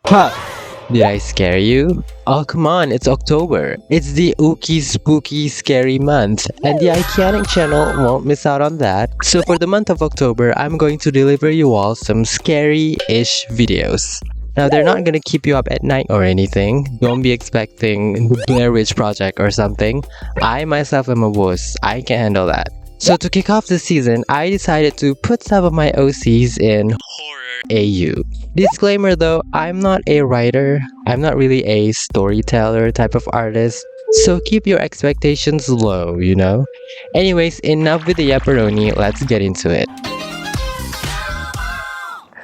Ha! Did I scare you? Oh, come on, it's October. It's the ooky, spooky, scary month, and the Iconic channel won't miss out on that. So for the month of October, I'm going to deliver you all some scary-ish videos. Now, they're not gonna keep you up at night or anything. Don't be expecting the Blair Witch Project or something. I myself am a wuss. I can handle that. So to kick off the season, I decided to put some of my OCs in Horror AU. Disclaimer though, I'm not a writer. I'm not really a storyteller type of artist. So keep your expectations low, you know? Anyways, enough with the yapperoni, let's get into it.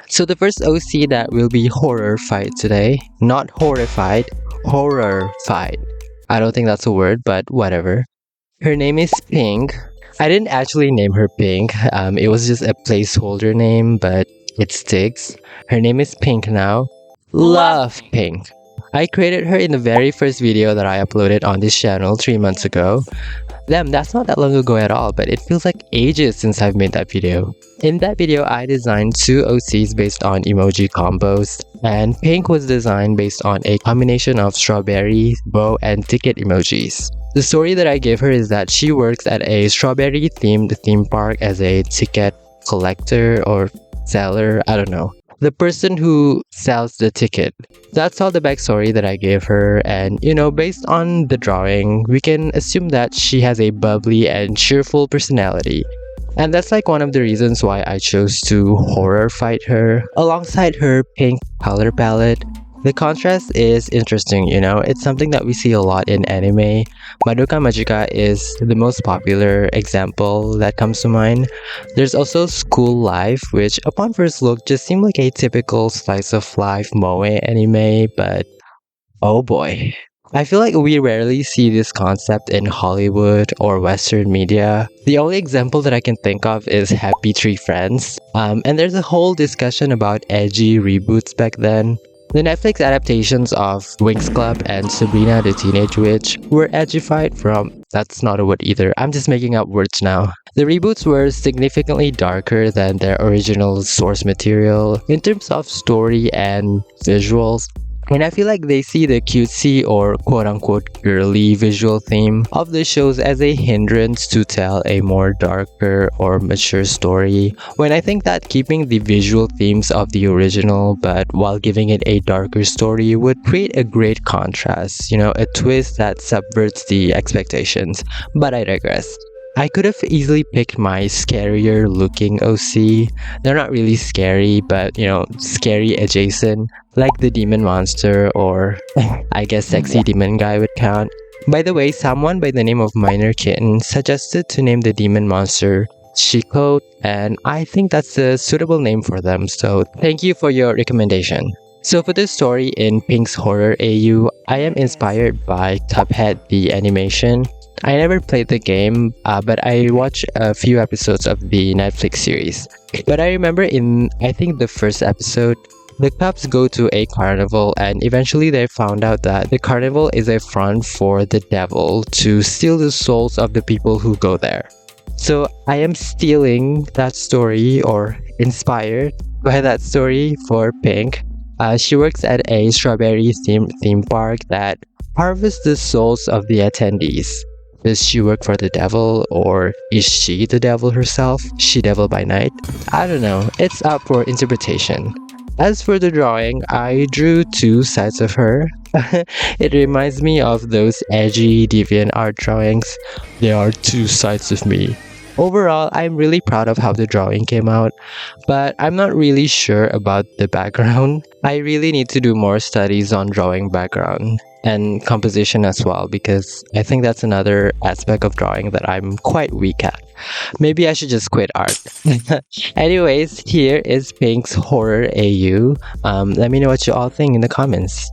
So the first OC that will be horror fight today, not horrified, horror fight. I don't think that's a word, but whatever. Her name is Pink. I didn't actually name her Pink. It was just a placeholder name, but it sticks. Her name is Pink now. Love Pink. I created her in the very first video that I uploaded on this channel 3 months ago. Damn, that's not that long ago at all, but it feels like ages since I've made that video. In that video, I designed 2 OCs based on emoji combos, and Pink was designed based on a combination of strawberry, bow, and ticket emojis. The story that I gave her is that she works at a strawberry-themed theme park as a ticket collector or seller, I don't know. The person who sells the ticket. That's all the backstory that I gave her, and you know, based on the drawing, we can assume that she has a bubbly and cheerful personality. And that's like one of the reasons why I chose to horror fight her alongside her pink color palette. The contrast is interesting, you know, it's something that we see a lot in anime. Madoka Magica is the most popular example that comes to mind. There's also School Life, which upon first look just seemed like a typical slice of life moe anime, but oh boy. I feel like we rarely see this concept in Hollywood or Western media. The only example that I can think of is Happy Tree Friends. And there's a whole discussion about edgy reboots back then. The Netflix adaptations of Winx Club and Sabrina the Teenage Witch were edgified from... That's not a word either, I'm just making up words now. The reboots were significantly darker than their original source material in terms of story and visuals. And I feel like they see the cutesy or quote-unquote girly visual theme of the shows as a hindrance to tell a more darker or mature story, when I think that keeping the visual themes of the original but while giving it a darker story would create a great contrast, you know, a twist that subverts the expectations. But I digress. I could have easily picked my scarier looking OC. They're not really scary, but you know, scary adjacent, like the demon monster or I guess sexy demon guy would count. By the way, someone by the name of Minor Kitten suggested to name the demon monster Chico, and I think that's a suitable name for them, so thank you for your recommendation. So for this story in Pink's Horror AU, I am inspired by Cuphead the animation. I never played the game, but I watched a few episodes of the Netflix series. But I remember in, I think the first episode, the Cubs go to a carnival and eventually they found out that the carnival is a front for the devil to steal the souls of the people who go there. So I am stealing that story or inspired by that story for Pink. She works at a strawberry theme park that harvests the souls of the attendees. Does she work for the devil, or is she the devil herself? She devil by night? I don't know, it's up for interpretation. As for the drawing, I drew 2 sides of her. It reminds me of those edgy deviant art drawings. There are 2 sides of me. Overall, I'm really proud of how the drawing came out, but I'm not really sure about the background. I really need to do more studies on drawing background and composition as well, because I think that's another aspect of drawing that I'm quite weak at. Maybe I should just quit art. Anyways, here is Pink's Horror AU. Let me know what you all think in the comments.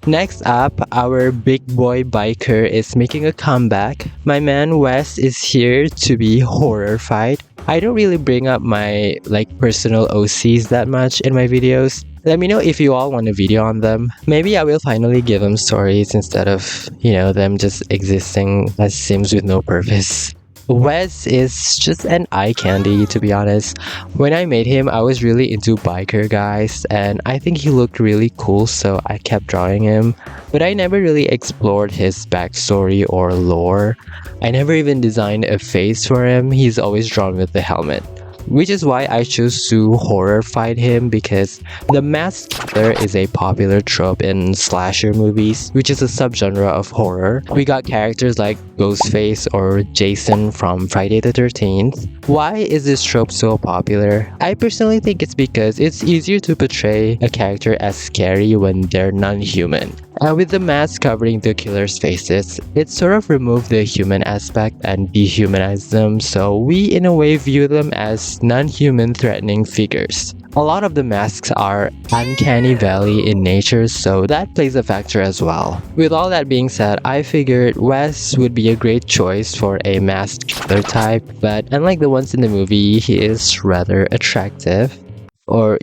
Next up, our big boy biker is making a comeback. My man Wes is here to be horrified. I don't really bring up my personal OCs that much in my videos. Let me know if you all want a video on them. Maybe I will finally give them stories instead of, you know, them just existing as sims with no purpose. Wes is just an eye candy, to be honest. When I made him, I was really into biker guys, and I think he looked really cool, so I kept drawing him. But I never really explored his backstory or lore. I never even designed a face for him. He's always drawn with the helmet. Which is why I chose to horror fight him, because the masked killer is a popular trope in slasher movies, which is a subgenre of horror. We got characters like Ghostface or Jason from Friday the 13th. Why is this trope so popular? I personally think it's because it's easier to portray a character as scary when they're non-human. And with the mask covering the killer's faces, it sort of removed the human aspect and dehumanized them, so we in a way view them as non-human threatening figures. A lot of the masks are uncanny valley in nature, so that plays a factor as well. With all that being said, I figured Wes would be a great choice for a masked killer type, but unlike the ones in the movie, he is rather attractive. Or,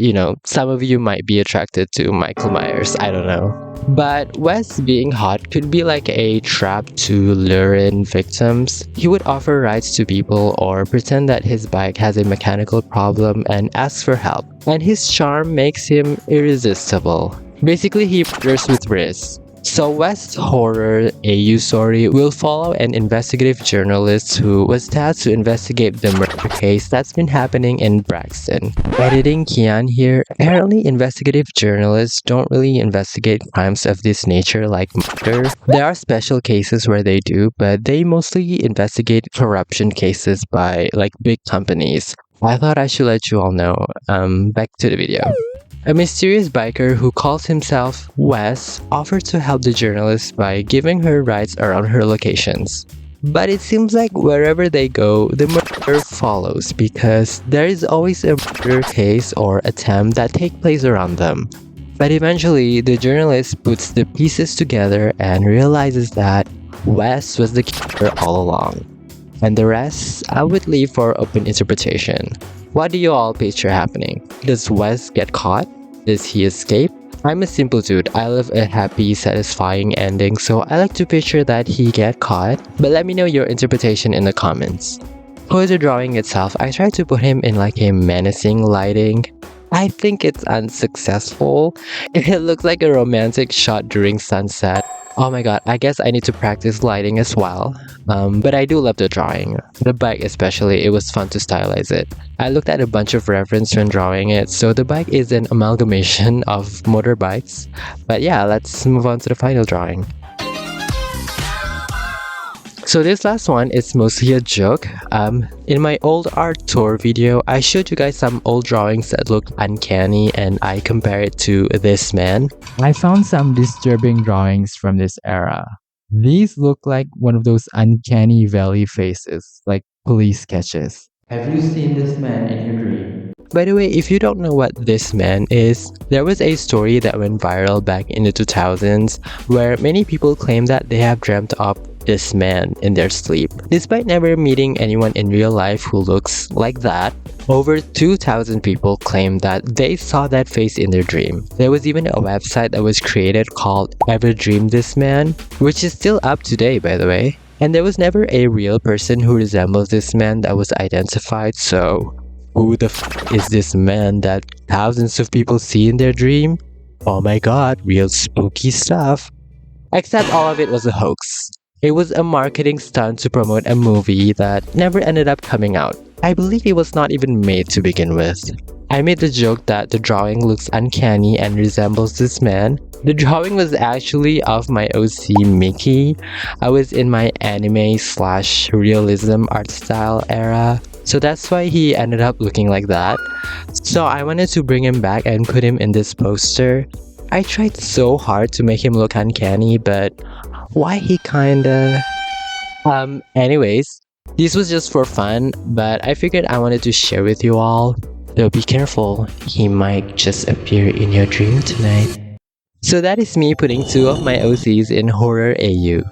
some of you might be attracted to Michael Myers, I don't know. But Wes being hot could be like a trap to lure in victims. He would offer rides to people or pretend that his bike has a mechanical problem and ask for help. And his charm makes him irresistible. Basically, he murders with risk. So West's horror AU story will follow an investigative journalist who was tasked to investigate the murder case that's been happening in Braxton. Editing Kian here, apparently investigative journalists don't really investigate crimes of this nature like murder. There are special cases where they do, but they mostly investigate corruption cases by big companies. I thought I should let you all know. Back to the video. A mysterious biker who calls himself Wes offers to help the journalist by giving her rides around her locations. But it seems like wherever they go, the murder follows because there is always a murder case or attempt that take place around them. But eventually, the journalist puts the pieces together and realizes that Wes was the killer all along. And the rest, I would leave for open interpretation. What do you all picture happening? Does Wes get caught? Does he escape? I'm a simple dude. I love a happy, satisfying ending, so I like to picture that he get caught. But let me know your interpretation in the comments. For the drawing itself, I tried to put him in a menacing lighting. I think it's unsuccessful. It looks like a romantic shot during sunset. Oh my god, I guess I need to practice lighting as well. But I do love the drawing. The bike especially, it was fun to stylize it. I looked at a bunch of reference when drawing it, so the bike is an amalgamation of motorbikes. But yeah, let's move on to the final drawing. So this last one is mostly a joke. In my old art tour video, I showed you guys some old drawings that looked uncanny and I compare it to this man. I found some disturbing drawings from this era. These look like one of those uncanny valley faces, like police sketches. Have you seen this man in your dream? By the way, if you don't know what this man is, there was a story that went viral back in the 2000s where many people claim that they have dreamt up this man in their sleep. Despite never meeting anyone in real life who looks like that, over 2,000 people claim that they saw that face in their dream. There was even a website that was created called Ever Dreamed This Man, which is still up today by the way. And there was never a real person who resembles this man that was identified, so who the f is this man that thousands of people see in their dream? Oh my god, real spooky stuff. Except all of it was a hoax. It was a marketing stunt to promote a movie that never ended up coming out. I believe it was not even made to begin with. I made the joke that the drawing looks uncanny and resembles this man. The drawing was actually of my OC Mickey. I was in my anime/realism art style era, so that's why he ended up looking like that. So I wanted to bring him back and put him in this poster. I tried so hard to make him look uncanny, but why he kinda... anyways, this was just for fun, but I figured I wanted to share with you all. Though be careful, he might just appear in your dream tonight. So that is me putting 2 of my OCs in horror AU.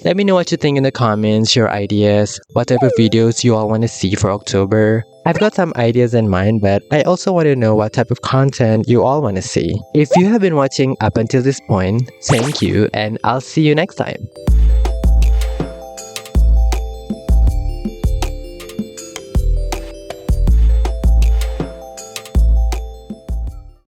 Let me know what you think in the comments, your ideas, what type of videos you all want to see for October. I've got some ideas in mind, but I also want to know what type of content you all want to see. If you have been watching up until this point, thank you, and I'll see you next time.